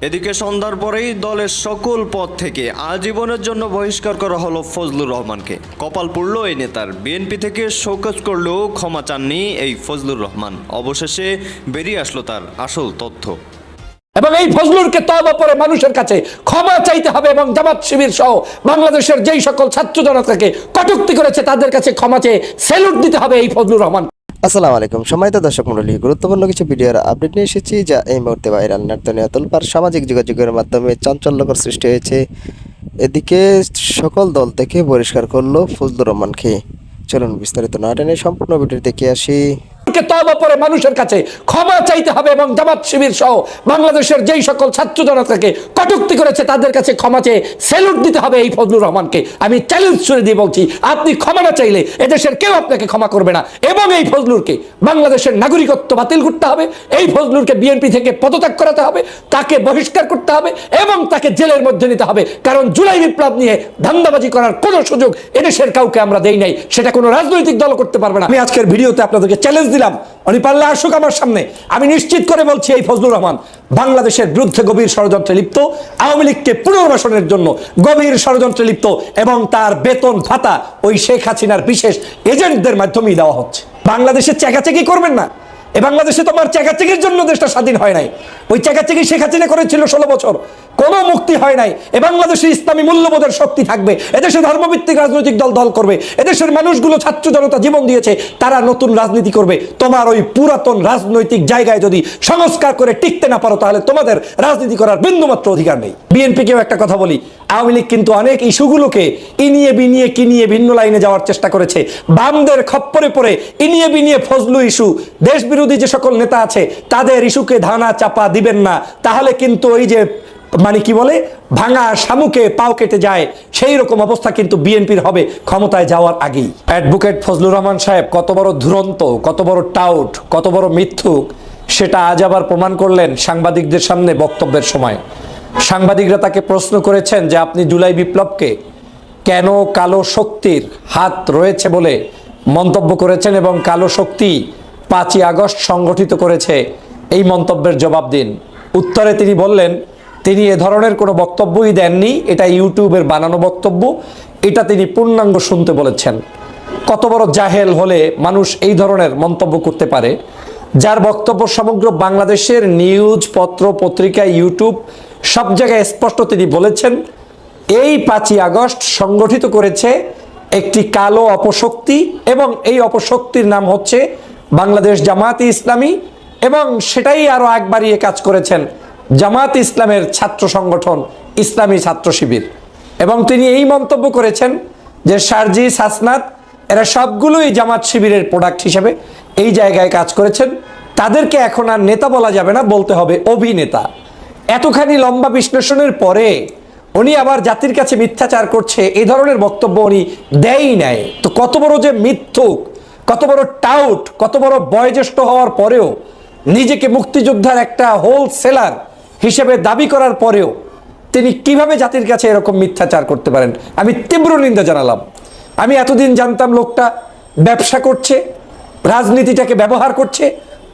এদিকে সন্ধ্যার পরেই দলের সকল পদ থেকে আজীবনের জন্য বহিষ্কার করা হলো ফজলুর রহমানকে। কপাল পুড়ল এই নেতার। বিএনপি থেকে শোকজ করলেও ক্ষমা চাননি এই ফজলুর রহমান। অবশেষে বেরিয়ে আসলো তার আসল তথ্য। এবং এই ফজলুরকে তওবা করে মানুষের কাছে ক্ষমা চাইতে হবে এবং জামাত শিবির সহ বাংলাদেশের যেই সকল ছাত্র জনতাকে কটূক্তি করেছে তাদের কাছে ক্ষমা চেয়ে স্যালুট দিতে হবে এই ফজলুর রহমান। আসসালামু আলাইকুম সম্মানিত দর্শক মণ্ডলী, গুরুত্বপূর্ণ কিছু ভিডিওর আপডেট নিয়ে এসেছি যা এই মুহূর্তে ভাইরাল নাটনীয় তোলপাড় সামাজিক যোগাযোগের মাধ্যমে চাঞ্চল্যকর সৃষ্টি হয়েছে। এদিকে সকল দল থেকে বহিষ্কার করলো ফজলুর রহমানকে। চলুন বিস্তারিত না টেনে সম্পূর্ণ ভিডিও দেখে আসি। তওবা করে মানুষের কাছে ক্ষমা চাইতে হবে এবং জামাত শিবির সহ বাংলাদেশের যেই সকল ছাত্র জনতাকে কটূক্তি করেছে তাদের কাছে ক্ষমা চেয়ে স্যালুট দিতে হবে এই ফজলুর রহমানকে। আমি চ্যালেঞ্জ ছুড়ে দিয়ে বলছি, আপনি ক্ষমা না চাইলে এদেশের কেউ আপনাকে ক্ষমা করবে না। এবং এই ফজলুরকে বাংলাদেশের নাগরিকত্ব বাতিল করতে হবে, এই ফজলুরকে বিএনপি থেকে পদত্যাগ করাতে হবে, তাকে বহিষ্কার করতে হবে এবং তাকে জেলের মধ্যে নিতে হবে। কারণ জুলাই বিপ্লব নিয়ে ধান্দাবাজি করার কোনো সুযোগ এদেশের কাউকে আমরা দেই নাই, সেটা কোনো রাজনৈতিক দল করতে পারবে না। আমি আজকের ভিডিওতে আপনাদেরকে চ্যালেঞ্জ দিলাম, উনি পারলে আসুক আমার সামনে। আমি নিশ্চিত করে বলছি এই ফজলুর রহমান বাংলাদেশের বিরুদ্ধে গভীর ষড়যন্ত্রে লিপ্ত, আওয়ামী লীগকে পুনর্বাসনের জন্য গভীর ষড়যন্ত্রে লিপ্ত এবং তার বেতন ভাতা ওই শেখ হাসিনার বিশেষ এজেন্টদের মাধ্যমেই দেওয়া হচ্ছে। বাংলাদেশে চেকাচেকি করবেন না। এ বাংলাদেশে তোমার চেকাচেকির জন্য দেশটা স্বাধীন হয় নাই। ওই চেকাচেকি শেখ হাসিনা করেছিল 16 বছর, কোনো মুক্তি হয় নাই। এ বাংলাদেশে ইসলামী মূল্যবোধের শক্তি থাকবে, এদেশে ধর্মভিত্তিক রাজনৈতিক দল দল করবে, এদেশের মানুষগুলো ছাত্র জনতা জীবন দিয়েছে, তারা নতুন রাজনীতি করবে। তোমার ওই পুরাতন রাজনৈতিক জায়গায় যদি সংস্কার করে টিকতে না পারো তাহলে তোমাদের রাজনীতি করার বিন্দুমাত্র অধিকার নেই। বিএনপিকেও একটা কথা বলি, আওয়ামী লীগ কিন্তু অনেক ইস্যুগুলোকে ইনিয়ে বিনিয়ে কিনিয়ে ভিন্ন লাইনে যাওয়ার চেষ্টা করেছে। বামদের খপ্পরে পড়ে ইনিয়ে বিনিয়ে ফজলু ইস্যু, দেশ বিরোধী যে সকল নেতা আছে তাদের ইস্যুকে ধানা চাপা দিবেন না, তাহলে কিন্তু ওই যে মানে কি বলে ভাঙা শামুকে পাও কেটে যায়, সেই রকম অবস্থা কিন্তু বিএনপির হবে ক্ষমতায় যাওয়ার আগেই। অ্যাডভোকেট ফজলুর রহমান সাহেব কত বড় ধুরন্ত, কত বড় টাউট, কত বড় মিথ্যুক, সেটা আজ আবার প্রমাণ করলেন সাংবাদিকদের সামনে বক্তব্যের সময়। সাংবাদিকরা তাকে প্রশ্ন করেছেন যে আপনি জুলাই বিপ্লবকে কেন কালো শক্তির হাত রয়েছে বলে মন্তব্য করেছেন এবং কালো শক্তি 5ই আগস্ট সংগঠিত করেছে, এই মন্তব্যের জবাব দিন। উত্তরে তিনি বললেন তিনি এ ধরনের কোনো বক্তব্যই দেননি, এটা ইউটিউবের বানানো বক্তব্য, এটা তিনি পূর্ণাঙ্গ শুনতে বলেছেন। কত বড় জাহেল হলে মানুষ এই ধরনের মন্তব্য করতে পারে, যার বক্তব্য সমগ্র বাংলাদেশের নিউজ পত্র পত্রিকা ইউটিউব সব জায়গায় স্পষ্ট তিনি বলেছেন এই 5ই আগস্ট সংগঠিত করেছে একটি কালো অপশক্তি এবং এই অপশক্তির নাম হচ্ছে বাংলাদেশ জামায়াতে ইসলামী, এবং সেটাই আরো আগ বাড়িয়ে কাজ করেছেন জামায়াত ইসলামের ছাত্র সংগঠন ইসলামী ছাত্র শিবির। এবং তিনি এই মন্তব্য করেছেন যে সার্জিস হাসনাত এরা সবগুলোই জামাত শিবিরের প্রোডাক্ট হিসেবে এই জায়গায় কাজ করেছেন, তাদেরকে এখন আর নেতা বলা যাবে না, বলতে হবে অভিনেতা। এতখানি লম্বা বিশ্লেষণের পরে উনি আবার জাতির কাছে মিথ্যাচার করছে, এই ধরনের বক্তব্য উনি দেয়ই নাই। তো কত বড় যে মিথ্যুক, কত বড় টাউট, কত বড় বয়োজ্যেষ্ঠ হওয়ার পরেও নিজেকে মুক্তিযোদ্ধার একটা হোলসেলার হিসেবে দাবি করার পরেও তিনি কিভাবে জাতির কাছে এরকম মিথ্যাচার করতে পারেন, আমি তীব্র নিন্দা জানালাম। আমি এতদিন জানতাম লোকটা ব্যবসা করছে, রাজনীতিটাকে ব্যবহার করছে,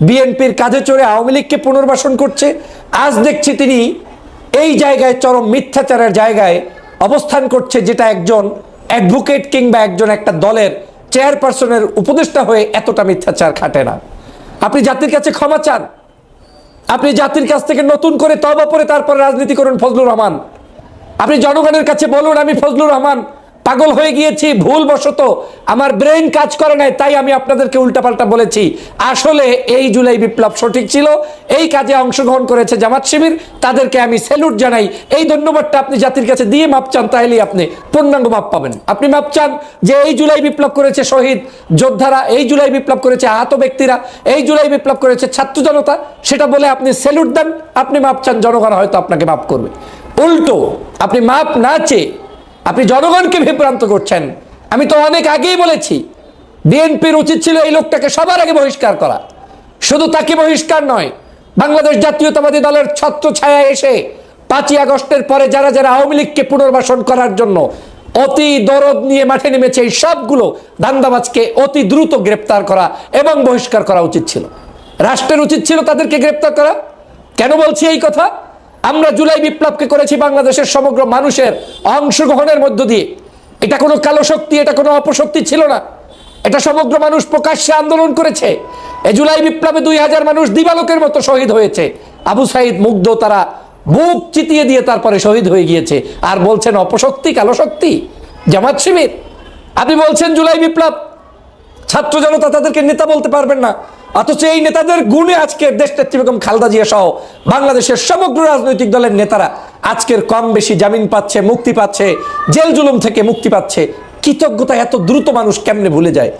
বিএনপির কাঁধে চড়ে আওয়ামী লীগকে পুনর্বাসন করছে। আজ দেখছি তিনি এই জায়গায় চরম মিথ্যাচারের জায়গায় অবস্থান করছে, যেটা একজন অ্যাডভোকেট কিংবা একজন একটা দলের চেয়ারপারসনের উপদেষ্টা হয়ে এতটা মিথ্যাচার খাটে না। আপনি জাতির কাছে ক্ষমা চান, আপনি জাতির কাছ থেকে নতুন করে তওবা করে তারপর রাজনীতি করুন ফজলুর রহমান। আপনি জনগণের কাছে বলুন আমি ফজলুর রহমান পাগল হয়ে গিয়েছি, ভুলবশত আমার ব্রেন কাজ করে নাই, তাই আমি আপনাদেরকে উল্টাপাল্টা বলেছি। আসলে এই জুলাই বিপ্লব সঠিক ছিল, এই কাজে অংশগ্রহণ করেছে জামাত শিবির, তাদেরকে আমি স্যালুট জানাই। এই ধন্যবাদটা আপনি জাতির কাছে দিয়ে মাপ চান, তাহলেই আপনি পূর্ণাঙ্গ মাপ পাবেন। আপনি মাপ চান যে এই জুলাই বিপ্লব করেছে শহীদ যোদ্ধারা, এই জুলাই বিপ্লব করেছে আহত ব্যক্তিরা, এই জুলাই বিপ্লব করেছে ছাত্র জনতা, সেটা বলে আপনি স্যালুট দেন, আপনি মাপ চান, জনগণ হয়তো আপনাকে মাপ করবে। উল্টো আপনি মাপ না চেয়ে আপনি জনগণকে বিভ্রান্ত করছেন। আমি তো অনেক আগেই বলেছি বিএনপির উচিত ছিল এই লোকটাকে সবার আগে বহিষ্কার করা। শুধু তাকে বহিষ্কার নয়, বাংলাদেশ জাতীয়তাবাদী দলের ছত্র ছায়ায় এসে 5ই আগস্টের পরে যারা যারা আওয়ামী লীগকে পুনর্বাসন করার জন্য অতি দরদ নিয়ে মাঠে নেমেছে, এই সবগুলো ধান্দাবাজকে অতি দ্রুত গ্রেপ্তার করা এবং বহিষ্কার করা উচিত ছিল। রাষ্ট্রের উচিত ছিল তাদেরকে গ্রেপ্তার করা। কেন বলছি এই কথা? আমরা জুলাই বিপ্লবকে করেছি বাংলাদেশের সমগ্র মানুষের অংশগ্রহণের মধ্য দিয়ে। এটা কোনো কালো শক্তি, এটা কোনো অপশক্তি ছিল না, এটা সমগ্র মানুষ প্রকাশ্যে আন্দোলন করেছে। এই জুলাই বিপ্লবে 2000 মানুষ দিবালোকের মতো শহীদ হয়েছে। আবু সাইদ মুগ্ধ, তারা বুক চিতিয়ে দিয়ে তারপরে শহীদ হয়ে গিয়েছে। আর বলছেন অপশক্তি, কালো শক্তি, জামাত শিবির। আপনি বলছেন জুলাই বিপ্লব, ছাত্র জনতা তাদেরকে নেতা বলতে পারবেন না, অথচ এই নেতাদের গুণে আজকের দেশনেত্রী বেগম খালেদা জিয়া সহ বাংলাদেশের সমগ্র রাজনৈতিক দলের নেতারা আজকের কম বেশি জামিন পাচ্ছে, মুক্তি পাচ্ছে, জেল জুলুম থেকে মুক্তি পাচ্ছে। কৃতজ্ঞতা এত দ্রুত মানুষ কেমনে ভুলে যায়?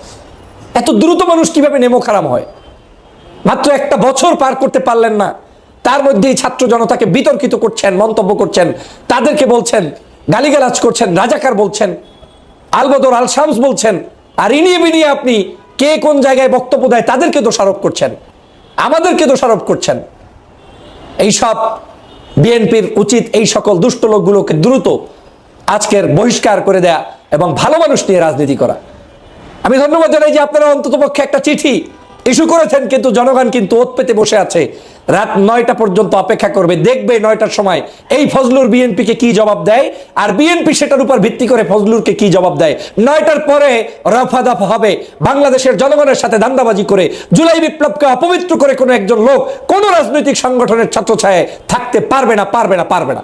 এত দ্রুত মানুষ কিভাবে নেমোখারাম হয়? মাত্র একটা বছর পার করতে পারলেন না, তার মধ্যেই ছাত্র জনতাকে বিতর্কিত করছেন, মন্তব্য করছেন, তাদেরকে বলছেন, গালিগালাজ করছেন, রাজাকার বলছেন, আলবদর আল শামস বলছেন, আর ইনিয়ে বিনিয়ে আপনি কে কোন জায়গায় বক্তব্য দেয় তাদেরকে দোষারোপ করছেন, আমাদেরকে দোষারোপ করছেন। এইসব বিএনপির উচিত এই সকল দুষ্ট লোকগুলোকে দ্রুত আজকের বহিষ্কার করে দেয়া এবং ভালো মানুষ নিয়ে রাজনীতি করা। আমি ধন্যবাদ জানাই যে আপনারা অন্ততপক্ষে একটা চিঠি ইস্যু করেছেন, কিন্তু জনগণ কিন্তু ওত পেতে বসে আছে, রাত 9টা পর্যন্ত অপেক্ষা করবে, দেখবে 9টার সময় এই ফজলুর বিএনপিকে কি জবাব দেয়, আর বিএনপি সেটার উপর ভিত্তি করে ফজলুরকে কি জবাব দেয়। 9টার পরে রফা দফা হবে। বাংলাদেশের জনগণের সাথে ধান্দাবাজি করে, জুলাই বিপ্লবকে অপবিত্র করে কোনো একজন লোক কোনো রাজনৈতিক সংগঠনের ছত্রছায়ায় থাকতে পারবে না, পারবে না, পারবে না।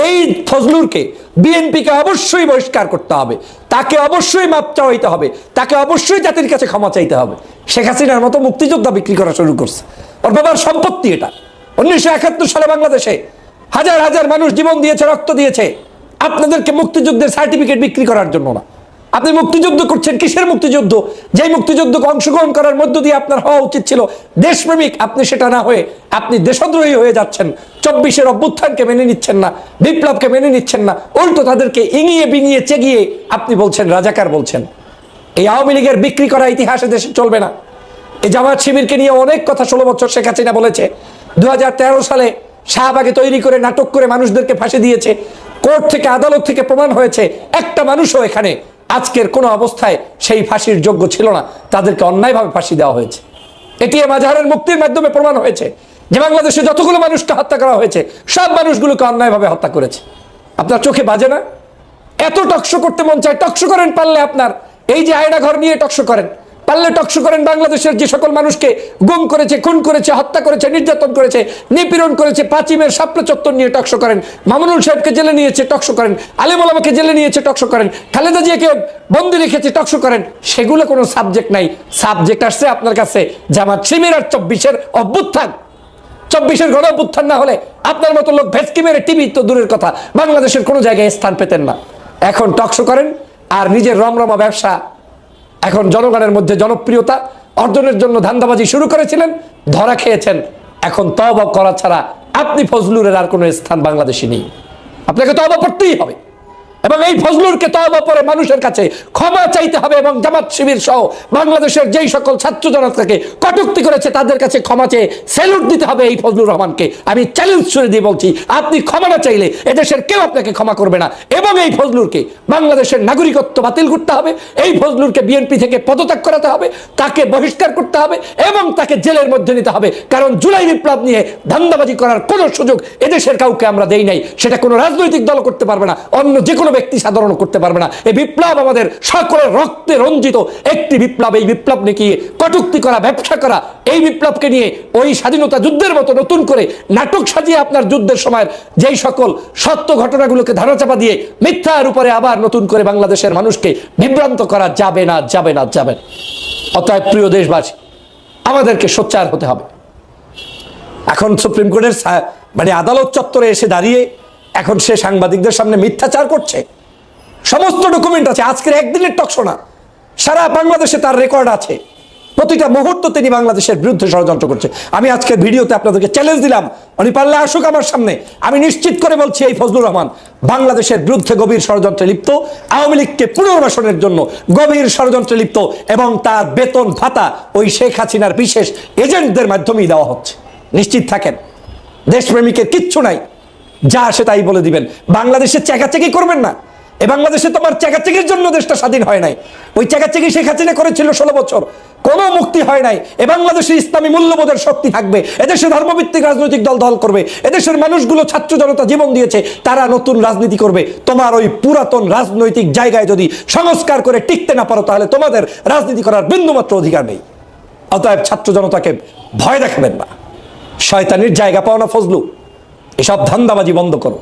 এই ফজলুরকে, বিএনপিকে অবশ্যই বহিষ্কার করতে হবে, তাকে অবশ্যই মাপ চাইতে হবে, তাকে অবশ্যই জাতির কাছে ক্ষমা চাইতে হবে। শেখ হাসিনার মতো মুক্তিযোদ্ধা বিক্রি করা শুরু করছে, ওর বাবার সম্পত্তি এটা। 1971 সালে বাংলাদেশে হাজার হাজার মানুষ জীবন দিয়েছে, রক্ত দিয়েছে, আপনাদেরকে মুক্তিযুদ্ধের সার্টিফিকেট বিক্রি করার জন্য না। আপনি মুক্তিযুদ্ধ করছেন, কিসের মুক্তিযুদ্ধ? যেই মুক্তিযুদ্ধকে অংশগ্রহণ করার মধ্য দিয়ে আপনার হওয়া উচিত ছিল দেশপ্রেমিক, আপনি সেটা না হয়ে আপনি দেশদ্রোহী হয়ে যাচ্ছেন। 24-এর অভ্যুত্থানকে মেনে নিচ্ছেন না, বিপ্লবকে মেনে নিচ্ছেন না, উল্টো তাদেরকে ইঙিয়ে বিঙিয়ে চেগিয়ে আপনি বলছেন রাজাকার বলছেন। এই আওয়ামী লীগের বিক্রি করা ইতিহাসে দেশে চলবে না। এই জামাত শিবিরকে নিয়ে অনেক কথা 16 বছর শেখ হাসিনা বলেছে। 2013 সালে শাহবাগে তৈরি করে নাটক করে মানুষদেরকে ফাঁসি দিয়েছে। কোর্ট থেকে, আদালত থেকে প্রমাণ হয়েছে একটা মানুষও এখানে আজকের কোনো অবস্থায় সেই ফাঁসির যোগ্য ছিল না, তাদেরকে অন্যায়ভাবে ফাঁসি দেওয়া হয়েছে। এটিএম আজহারের মুক্তির মাধ্যমে প্রমাণ হয়েছে যে বাংলাদেশে যতগুলো মানুষকে হত্যা করা হয়েছে সব মানুষগুলোকে অন্যায়ভাবে হত্যা করেছে। আপনার চোখে বাজে না? এত টকশো করতে মন চায়, টকশো করেন পারলে। আপনার এই যে আয়না ঘর নিয়ে টকশো করেন, পারলে টকশো করেন বাংলাদেশের যে সকল মানুষকে গুম করেছে, খুন করেছে, হত্যা করেছে, নির্যাতন করেছে, নিপীড়ন করেছে, 5 শাপলা চত্বর নিয়ে টকশো করেন, মামুনুল সাহেবকে জেলে নিয়েছে টকশো করেন, আলেম ওলামাকে জেলে নিয়েছে টকশো করেন, খালেদা জিয়াকে বন্দি রেখেছে টকশো করেন। সেগুলো কোনো সাবজেক্ট নাই। সাবজেক্ট আসছে আপনার কাছে জামাত শিবির আর 24-এর অভ্যুত্থান। 24-এর গণ অভ্যুত্থান না হলে আপনার মতো লোক ভেস্কি মেরে টিভি তো দূরের কথা, বাংলাদেশের কোনো জায়গায় স্থান পেতেন না। এখন টকশো করেন আর নিজের রমরমা ব্যবসা, এখন জনগণের মধ্যে জনপ্রিয়তা অর্জনের জন্য ধান্দাবাজি শুরু করেছিলেন, ধরা খেয়েছেন। এখন তওবা করা ছাড়া আপনি ফজলুরের আর কোনো স্থান বাংলাদেশে নেই। আপনাকে তওবা করতেই হবে এবং এই ফজলুরকে তওবা পরে মানুষের কাছে ক্ষমা চাইতে হবে এবং জামাত শিবির সহ বাংলাদেশের যেই সকল ছাত্র জনতাকে কটূক্তি করেছে তাদের কাছে ক্ষমা চেয়ে স্যালুট দিতে হবে এই ফজলুর রহমানকে। আমি চ্যালেঞ্জ ছুড়ে দিয়ে বলছি, আপনি ক্ষমা না চাইলে এদেশের কেউ আপনাকে ক্ষমা করবে না এবং এই ফজলুরকে বাংলাদেশের নাগরিকত্ব বাতিল করতে হবে, এই ফজলুরকে বিএনপি থেকে পদত্যাগ করাতে হবে, তাকে বহিষ্কার করতে হবে এবং তাকে জেলের মধ্যে নিতে হবে। কারণ জুলাই বিপ্লব নিয়ে ধান্দাবাজি করার কোনো সুযোগ এদেশের কাউকে আমরা দেই নাই। সেটা কোনো রাজনৈতিক দল করতে পারবে না, অন্য যে কোনো ব্যক্তি সাধারণ করতে পারবে না। এই বিপ্লব আমাদের সকলের রক্তে রঞ্জিত একটি বিপ্লব। এই বিপ্লব নিয়ে কটূক্তি করা, ব্যবসা করা, এই বিপ্লবকে নিয়ে ওই স্বাধীনতা যুদ্ধের মতো নতুন করে নাটক সাজিয়ে আপনার যুদ্ধের সময়ের যেই সকল সত্য ঘটনাগুলোকে ধারাচাপা দিয়ে মিথ্যার উপরে আবার নতুন করে বাংলাদেশের মানুষকে বিভ্রান্ত করা যাবে না, যাবে না, যাবে না। অতএব প্রিয় দেশবাসী, আমাদেরকে সোচ্চার হতে হবে। এখন সুপ্রিম কোর্টের আদালত চত্বরে এসে দাঁড়িয়ে এখন সে সাংবাদিকদের সামনে মিথ্যাচার করছে। সমস্ত ডকুমেন্ট আছে, আজকের একদিনের টকশো না, সারা বাংলাদেশে তার রেকর্ড আছে। প্রতিটা মুহূর্ত তিনি বাংলাদেশের বিরুদ্ধে ষড়যন্ত্র করছে। আমি আজকের ভিডিওতে আপনাদেরকে চ্যালেঞ্জ দিলাম, উনি পারলে আসুক আমার সামনে। আমি নিশ্চিত করে বলছি এই ফজলুর রহমান বাংলাদেশের বিরুদ্ধে গভীর ষড়যন্ত্রে লিপ্ত, আওয়ামী লীগকে পুনর্বাসনের জন্য গভীর ষড়যন্ত্রে লিপ্ত এবং তার বেতন ভাতা ওই শেখ হাসিনার বিশেষ এজেন্টদের মাধ্যমেই দেওয়া হচ্ছে। নিশ্চিত থাকেন, দেশপ্রেমিকের কিচ্ছু নাই, যা আসে তাই বলে দিবেন। বাংলাদেশে চেকাচেকি করবেন না। এ বাংলাদেশে তোমার চেকাচেকির জন্য দেশটা স্বাধীন হয় নাই। ওই চেকাচেকি শেখ হাসিনা করেছিল 16 বছর। কোনো মুক্তি হয় নাই। এ বাংলাদেশে ইসলামী মূল্যবোধের শক্তি থাকবে, এদেশে ধর্মভিত্তিক রাজনৈতিক দল দল করবে, এদেশের মানুষগুলো ছাত্র জনতা জীবন দিয়েছে, তারা নতুন রাজনীতি করবে। তোমার ওই পুরাতন রাজনৈতিক জায়গায় যদি সংস্কার করে টিকতে না পারো, তাহলে তোমাদের রাজনীতি করার বিন্দুমাত্র অধিকার নেই। অতএব ছাত্র জনতাকে ভয় দেখাবেন না, শয়তানির জায়গা পাও না ফজলু। এসব ধান্দাবাজি বন্ধ করো।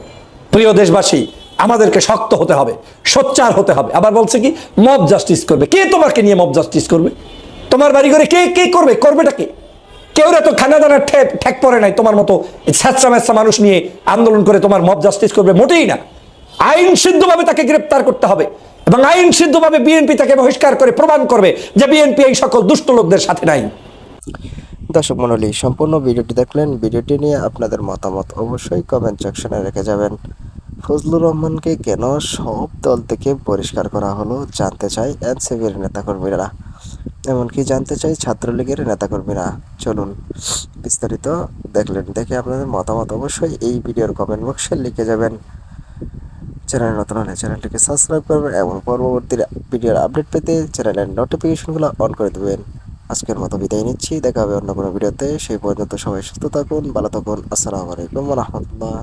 প্রিয় দেশবাসী, আমাদেরকে শক্ত হতে হবে, সোচ্চার হতে হবে। আবার বলছে কি মব জাস্টিস করবে। কে তোমাকে নিয়ে মব জাস্টিস করবে? তোমার বাড়ি ঘরে কে কে করবে? করবেটা কে? কেউ তো খানা দানার ঠেক পড়ে নাই তোমার মতো স্যাঁচা ম্যাচা মানুষ নিয়ে আন্দোলন করে তোমার মব জাস্টিস করবে, মোটেই না। আইন সিদ্ধভাবে তাকে গ্রেপ্তার করতে হবে এবং আইন সিদ্ধভাবে বিএনপি তাকে বহিষ্কার করে প্রমাণ করবে যে বিএনপি এই সকল দুষ্ট লোকদের সাথে নাই। দর্শক মণ্ডলী, সম্পূর্ণ ভিডিওটি দেখলেন। ভিডিওটি নিয়ে আপনাদের মতামত অবশ্যই কমেন্ট সেকশনে রেখে যাবেন। ফজলুর রহমানকে কেন সব দল থেকে বহিষ্কার করা হলো জানতে চাই এনসিপির নেতাকর্মীরা, এমনকি জানতে চাই ছাত্রলীগের নেতাকর্মীরা। চলুন বিস্তারিত দেখে আপনাদের মতামত অবশ্যই এই ভিডিওর কমেন্ট বক্সে লিখে যাবেন। চ্যানেল নতুন হলে চ্যানেলটিকে সাবস্ক্রাইব করবেন এবং পরবর্তী ভিডিওর আপডেট পেতে চ্যানেলের নোটিফিকেশনগুলো অন করে দেবেন। আজকের মতো বিদায় নিচ্ছি, দেখা হবে অন্য কোনো ভিডিওতে। সেই পর্যন্ত সবাই সুস্থ থাকুন, ভালো থাকুন। আসসালামু আলাইকুম ওয়া রাহমাতুল্লাহ।